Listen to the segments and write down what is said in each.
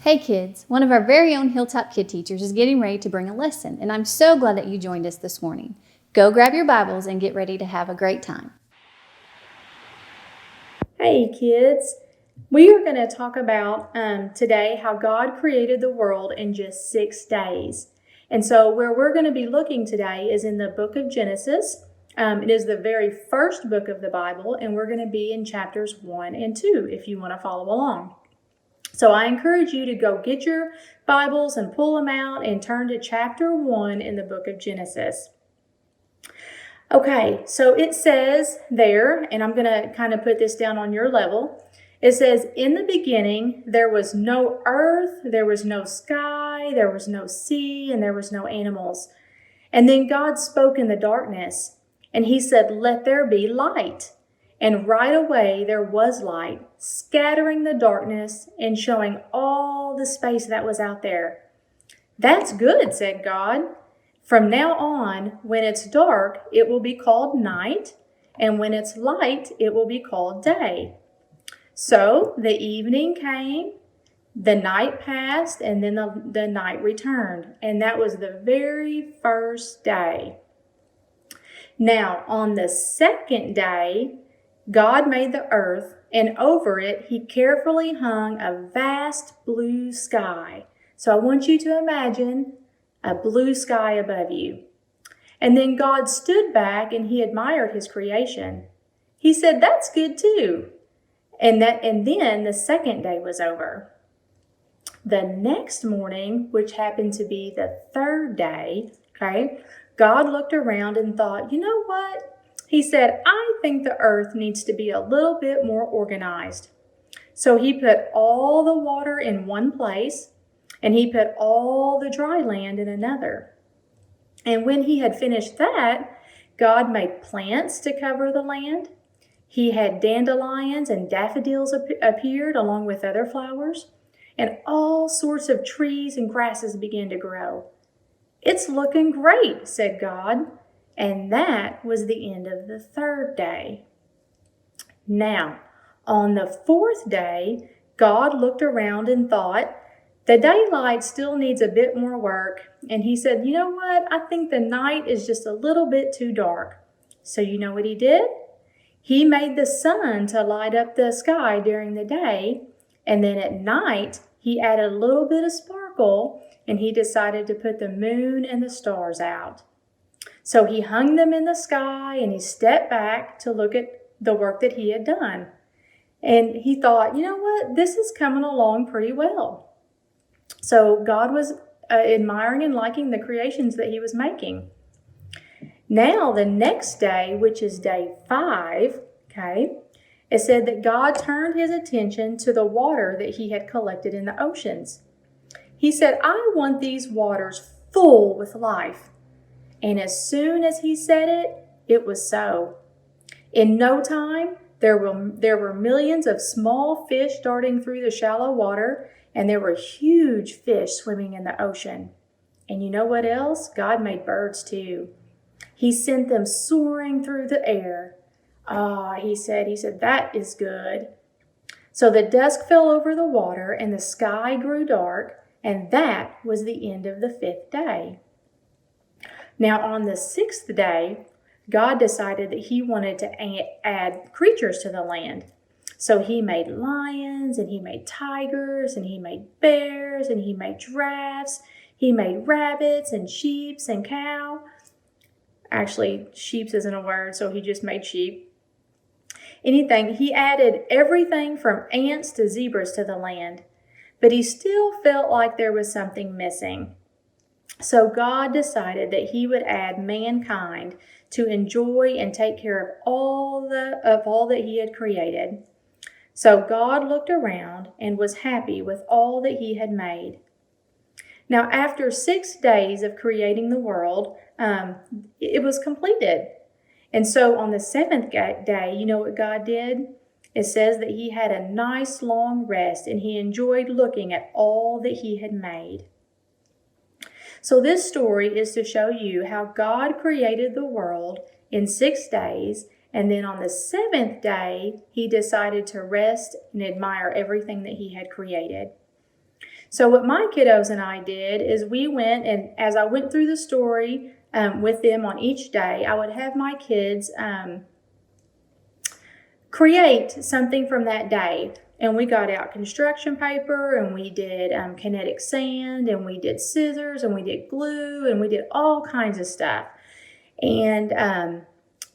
Hey kids, one of our very own Hilltop kid teachers is getting ready to bring a lesson, and I'm so glad that you joined us this morning. Go grab your Bibles and get ready to have a great time. Hey kids, we are going to talk about today how God created the world in just 6 days. And so where we're going to be looking today is in the book of Genesis. It is the very first book of the Bible, and we're going to be in chapters 1 and 2 if you want to follow along. So I encourage you to go get your Bibles and pull them out and turn to chapter 1 in the book of Genesis. Okay, so it says there, and I'm going to kind of put this down on your level. It says, in the beginning, there was no earth, there was no sky, there was no sea, and there was no animals. And then God spoke in the darkness, and he said, let there be light. And right away there was light, scattering the darkness and showing all the space that was out there. That's good, said God. From now on, when it's dark, it will be called night, and when it's light, it will be called day. So the evening came, the night passed, and then the night returned, and that was the very first day. Now, on the second day, God made the earth, and over it, he carefully hung a vast blue sky. So I want you to imagine a blue sky above you. And then God stood back and he admired his creation. He said, that's good too. And then the second day was over. The next morning, which happened to be the third day, God looked around and thought, you know what? He said, I think the earth needs to be a little bit more organized. So he put all the water in one place, and he put all the dry land in another. And when he had finished that, God made plants to cover the land. He had dandelions and daffodils appeared along with other flowers, and all sorts of trees and grasses began to grow. It's looking great, said God. And that was the end of the third day. Now, on the fourth day, God looked around and thought, the daylight still needs a bit more work. And he said, you know what? I think the night is just a little bit too dark. So you know what he did? He made the sun to light up the sky during the day. And then at night, he added a little bit of sparkle, and he decided to put the moon and the stars out. So he hung them in the sky, and he stepped back to look at the work that he had done. And he thought, you know what? This is coming along pretty well. So God was admiring and liking the creations that he was making. Now the next day, which is day 5, it said that God turned his attention to the water that he had collected in the oceans. He said, I want these waters full with life. And as soon as he said it, it was so. In no time, there were millions of small fish darting through the shallow water, and there were huge fish swimming in the ocean. And you know what else? God made birds too. He sent them soaring through the air. He said, that is good. So the dusk fell over the water, and the sky grew dark, and that was the end of the 5th day. Now, on the 6th day, God decided that he wanted to add creatures to the land. So he made lions, and he made tigers, and he made bears, and he made giraffes. He made rabbits and sheep and cow. Actually, sheep isn't a word, so he just made sheep. He added everything from ants to zebras to the land. But he still felt like there was something missing. So God decided that he would add mankind to enjoy and take care of all that he had created. So God looked around and was happy with all that he had made. Now, after 6 days of creating the world, it was completed. And so on the 7th day, you know what God did? It says that he had a nice long rest, and he enjoyed looking at all that he had made. So this story is to show you how God created the world in 6 days, and then on the 7th day, he decided to rest and admire everything that he had created. So what my kiddos and I did is we went, and as I went through the story with them on each day, I would have my kids create something from that day. And we got out construction paper, and we did kinetic sand, and we did scissors, and we did glue, and we did all kinds of stuff. And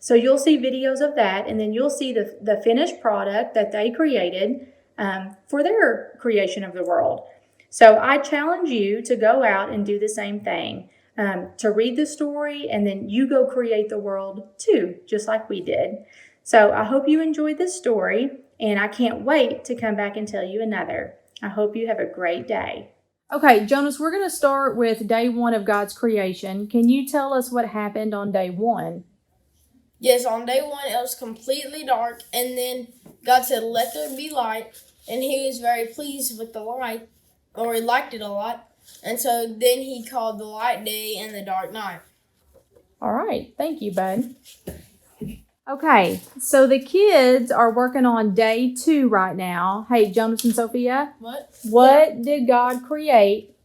so you'll see videos of that, and then you'll see the finished product that they created for their creation of the world. So I challenge you to go out and do the same thing, to read the story, and then you go create the world too, just like we did. So I hope you enjoyed this story, and I can't wait to come back and tell you another. I hope you have a great day. Okay, Jonas, we're going to start with day 1 of God's creation. Can you tell us what happened on day 1? Yes, on day 1 it was completely dark, and then God said, "Let there be light," and he was very pleased with the light, or he liked it a lot, and so then he called the light day and the dark night. All right, thank you, bud. Okay, so the kids are working on day 2 right now. Hey, Jonas and Sophia, what did God create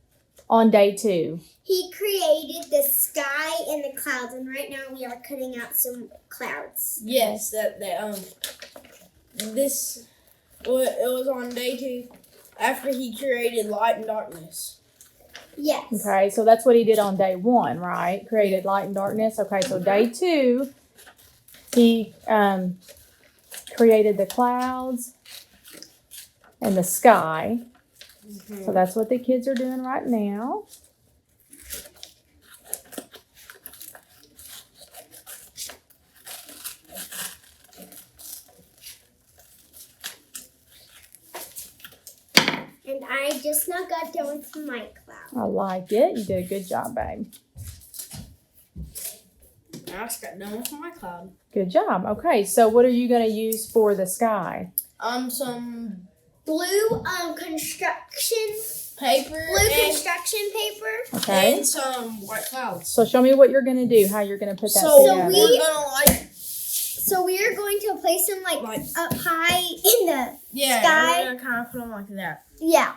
on day 2? He created the sky and the clouds, and right now we are cutting out some clouds. Yes, this it was on day 2 after he created light and darkness. Yes. Okay, so that's what he did on day 1, right? Created light and darkness. Okay, so day 2, he created the clouds and the sky. Mm-hmm. So that's what the kids are doing right now. And I just now got done with my cloud. I like it. You did a good job, babe. I just got done with my cloud. Good job. Okay, so what are you going to use for the sky? Some Blue construction paper. Construction paper. Okay. And some white clouds. So show me what you're going to do, how you're going to put that So together. we are going to place them like up high in the sky. We're going to kind of put them like that. Yeah.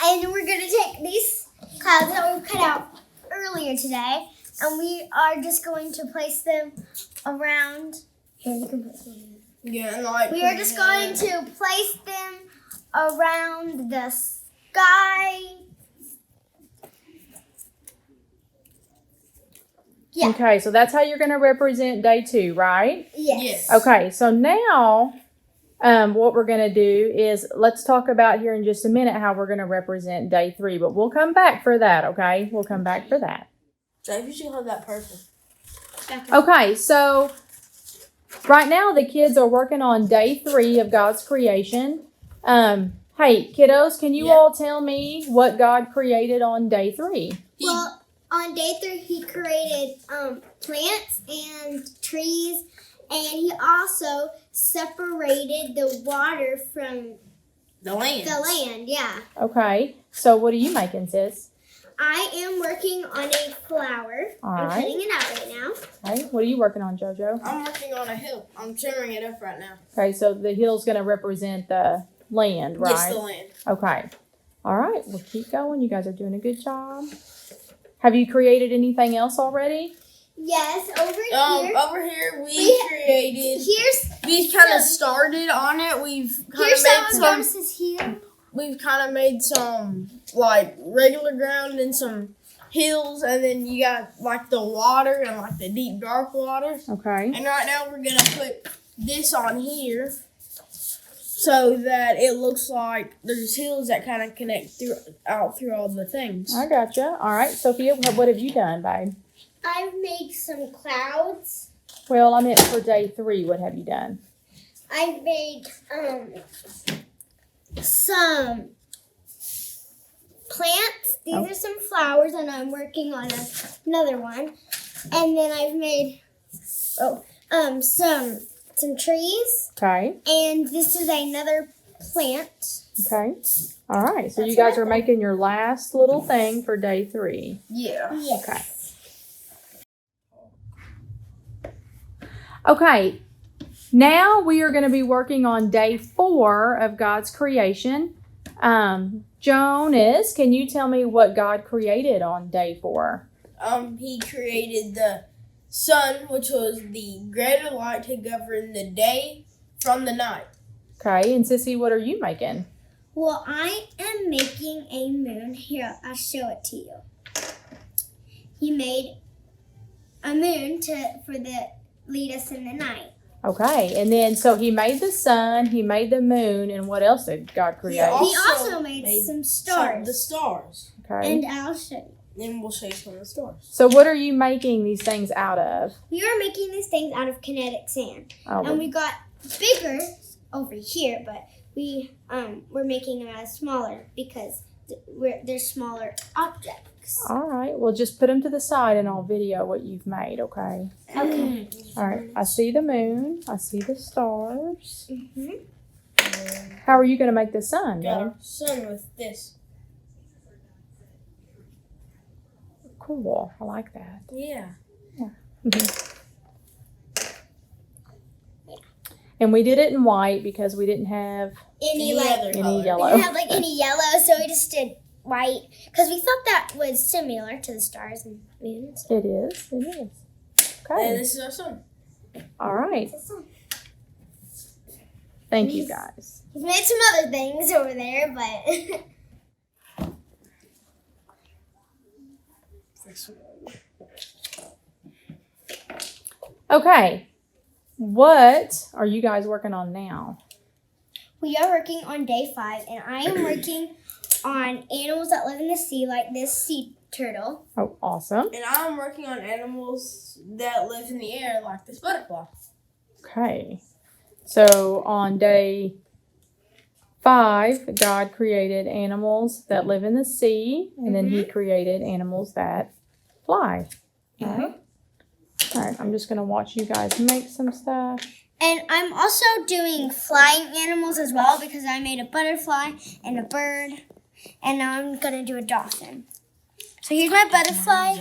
And we're going to take these clouds that we cut out earlier today, and we are just going to place them around. Here, you can put them in. Yeah, We are just going to place them around the sky. Yeah. Okay, so that's how you're going to represent day 2, right? Yes. Okay, so now what we're going to do is let's talk about here in just a minute how we're going to represent day 3, but we'll come back for that, okay? We'll come back for that. So if you should have that purple. Okay, so right now the kids are working on day 3 of God's creation. Hey, kiddos, can you all tell me what God created on day 3? Well, on day 3, he created plants and trees, and he also separated the water from the land. Yeah. Okay, so what are you making, sis? I am working on a flower. All I'm right. cutting it out right now. Okay, what are you working on, JoJo? I'm working on a hill. I'm tearing it up right now. Okay, so the hill's going to represent the land, right? Yes, the land. Okay. All right, we'll keep going. You guys are doing a good job. Have you created anything else already? Yes, here. Over here we created. We kind of started on it. We've kind of made some. Jonas here. We've kind of made some like regular ground and some hills, and then you got like the water and like the deep dark water. Okay. And right now we're gonna put this on here so that it looks like there's hills that kind of connect through all the things. I gotcha. All right, Sophia, what have you done, babe? I've made some clouds. Well, I meant for day 3, what have you done? I've made some plants. These are some flowers, and I'm working on another one. And then I've made some trees. Okay. And this is another plant. Okay. All right, so you guys are making your last little thing for day 3. Yeah. Yes. Okay. Okay, now we are going to be working on day 4 of God's creation. Jonas, can you tell me what God created on day 4? He created the sun, which was the greater light to govern the day from the night. Okay, and Sissy, what are you making? Well, I am making a moon. Here, I'll show it to you. He made a moon for the lead us in the night. Okay, and then so he made the sun, he made the moon, and what else did God create? He also made some stars. The stars. Okay. And I'll show you. And we'll show you some of the stars. So what are you making these things out of? We are making these things out of kinetic sand. Oh, And we got bigger over here, but we're making them as smaller because they're smaller objects. all right. Well, just put them to the side and I'll video what you've made, okay? Okay. All right. I see the moon. I see the stars. Mm-hmm. How are you going to make the sun, Got babe? our sun with this. Cool. I like that. Yeah. And we did it in white because we didn't have Any other any color. we yellow. didn't have any yellow, so we just did white because we thought that was similar to the stars and moons. It is. It is. And Okay. this is our sun. All right. Thank you, guys. We've made some other things over there, but Okay. What are you guys working on now? we are working on day 5, and I am working on animals that live in the sea, like this sea turtle. Oh, awesome. And I'm working on animals that live in the air, like this butterfly. Okay. So on day 5, God created animals that live in the sea, and then He created animals that fly. All right. All right. I'm just going to watch you guys make some stuff. And I'm also doing flying animals as well because I made a butterfly and a bird, and now I'm going to do a dolphin. So here's my butterfly.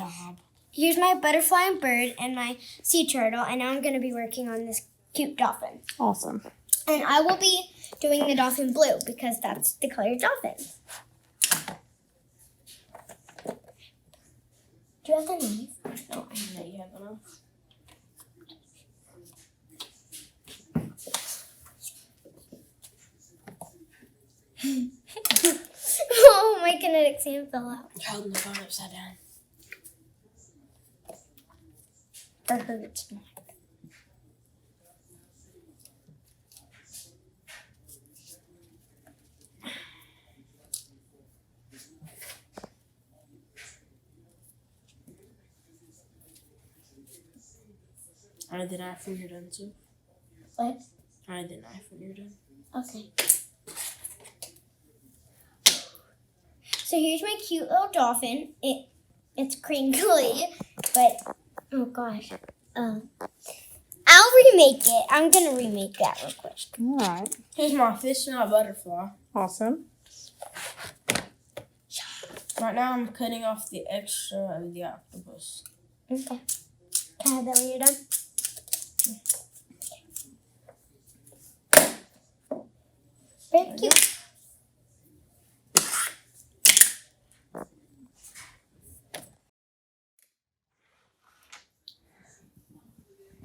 Here's my butterfly and bird and my sea turtle, and now I'm going to be working on this cute dolphin. Awesome. And I will be doing the dolphin blue because that's the color dolphin. Do you have the knife? No, you have enough. Oh, my kinetic sand fell out. You're holding the phone upside down. That hurts. I need the knife when you're done, too. What? I need the knife when you're done. Okay. So here's my cute little dolphin. It's crinkly, but oh gosh. I'll remake it. I'm gonna remake that real quick. All right. Here's my fish and my butterfly. Awesome. Right now I'm cutting off the extra of the octopus. Okay. Can I have that when you're done? Very cute.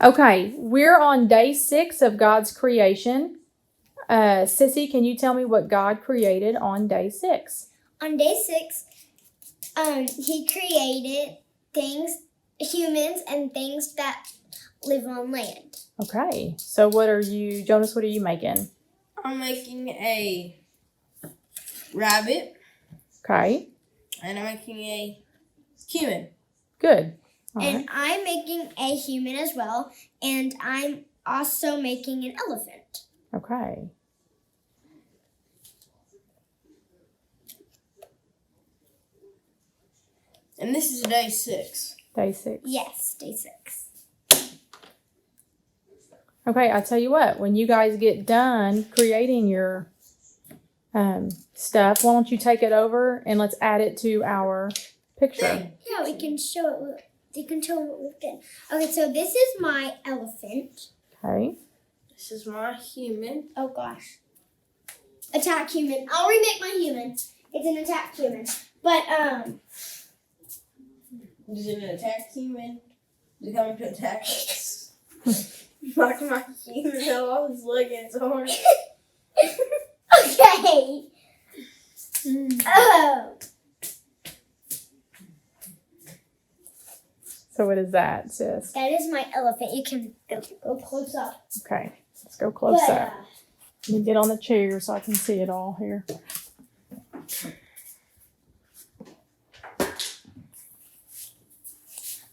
Okay, we're on day 6 of God's creation. Sissy, can you tell me what God created on day 6? On day 6, he created things, humans, and things that live on land. Okay, so Jonas, what are you making? I'm making a rabbit, Okay, and I'm making a human. good. All And right. I'm making a human as well, and I'm also making an elephant. Okay. And this is day 6. Day 6. Yes, day 6. Okay, I'll tell you what, when you guys get done creating your stuff, why don't you take it over and let's add it to our picture. Yeah, we can show it. You can show what we've done. Okay, so this is my elephant. Okay. This is my human. Oh gosh. Attack human. I'll remake my human. It's It's an attack human. But, Is it an attack human? Is it coming to attack us? Like my human fell off his leg and its arm. okay. Oh. So what is that, sis? That is my elephant. You can go close up. Okay, let's go close But, up. Let me get on the chair so I can see it all here.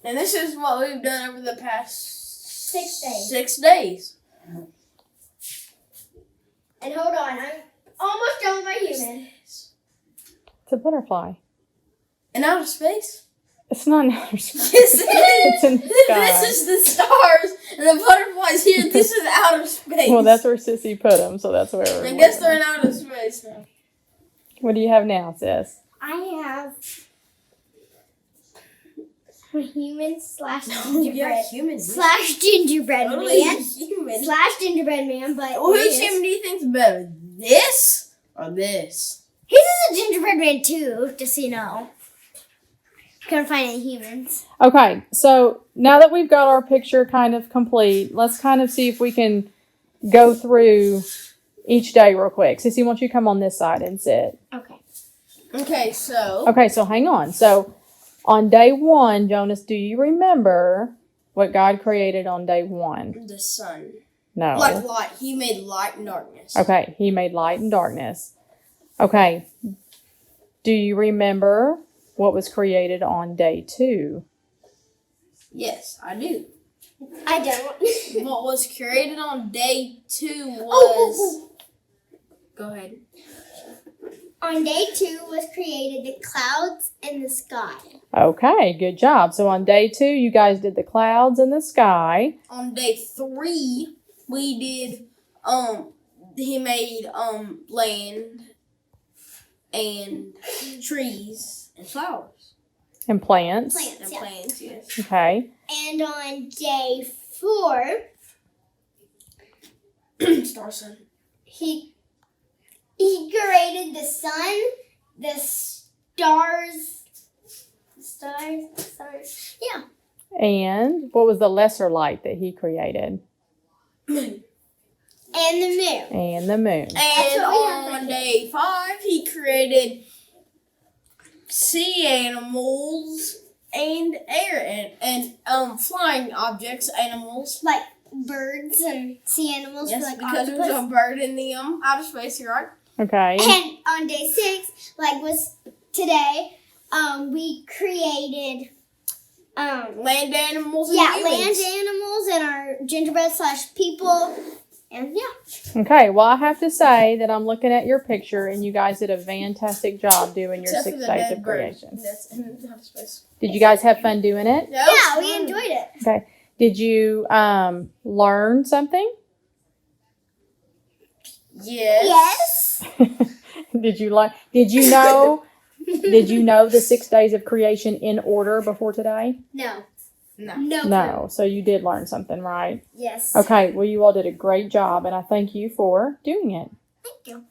And this is what we've done over the past 6 days. 6 days. And hold on, I'm almost done with my human. It's a butterfly. In outer space? It's not in outer space. Yes, it is. It's in the sky. This is the stars, and the butterflies here. This is outer space. Well, that's where Sissy put them, so that's where we're I guess they're in outer space now. What do you have now, sis? I have a human slash Yeah, gingerbread. human. Slash gingerbread Totally man. human. Slash gingerbread man, but Well, whose this- human do you think's better? This or this? his is a gingerbread man too, just so you know. Couldn't find any humans. Okay, so now that we've got our picture kind of complete, let's kind of see if we can go through each day real quick. Sissy, why don't you come on this side and sit? Okay. Okay, so Okay, so hang on. So on day 1, Jonas, do you remember what God created on day 1? the sun, No. like light. He made light and darkness. Okay, he made light and darkness. Okay, do you remember what was created on day 2? Yes, I do. I don't. What was created on day 2 was. Oh. Go ahead. On day 2 was created the clouds and the sky. Okay, good job. So on day 2, you guys did the clouds and the sky. On day 3, we did. He made land and trees and flowers And plants. Plants, and yeah. plants. Yes. Okay. And on day 4, Star sun. he created the sun, the stars. Stars. Yeah. And what was the lesser light that he created? And the moon. And the moon. And what we have right on here. day 5, he created sea animals and air and flying objects, animals. Like birds and sea animals. Yes, like because octopus. there's a bird in the outer space. You're right. Okay. And on day 6, like was today, we created Land animals and land humans. animals and our gingerbread slash people. And yeah. Okay, well, I have to say that I'm looking at your picture, and you guys did a fantastic job doing your Except 6 for the days dead of bird. creation. That's in outer space. Did you guys have fun doing it? That Yeah, was we fun. enjoyed it. Okay. Did you learn something? Yes. Did you like? Did you know? Did you know the 6 days of creation in order before today? No. No. No. So you did learn something, right? Yes. Okay. Well, you all did a great job, and I thank you for doing it. Thank you.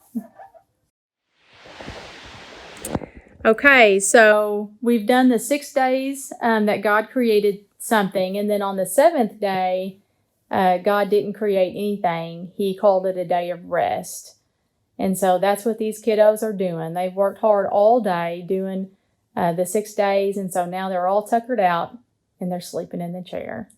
Okay, so we've done the 6 days that God created something, and then on the 7th day, God didn't create anything. He called it a day of rest. And so that's what these kiddos are doing. They've worked hard all day doing the 6 days, and so now they're all tuckered out and they're sleeping in the chair.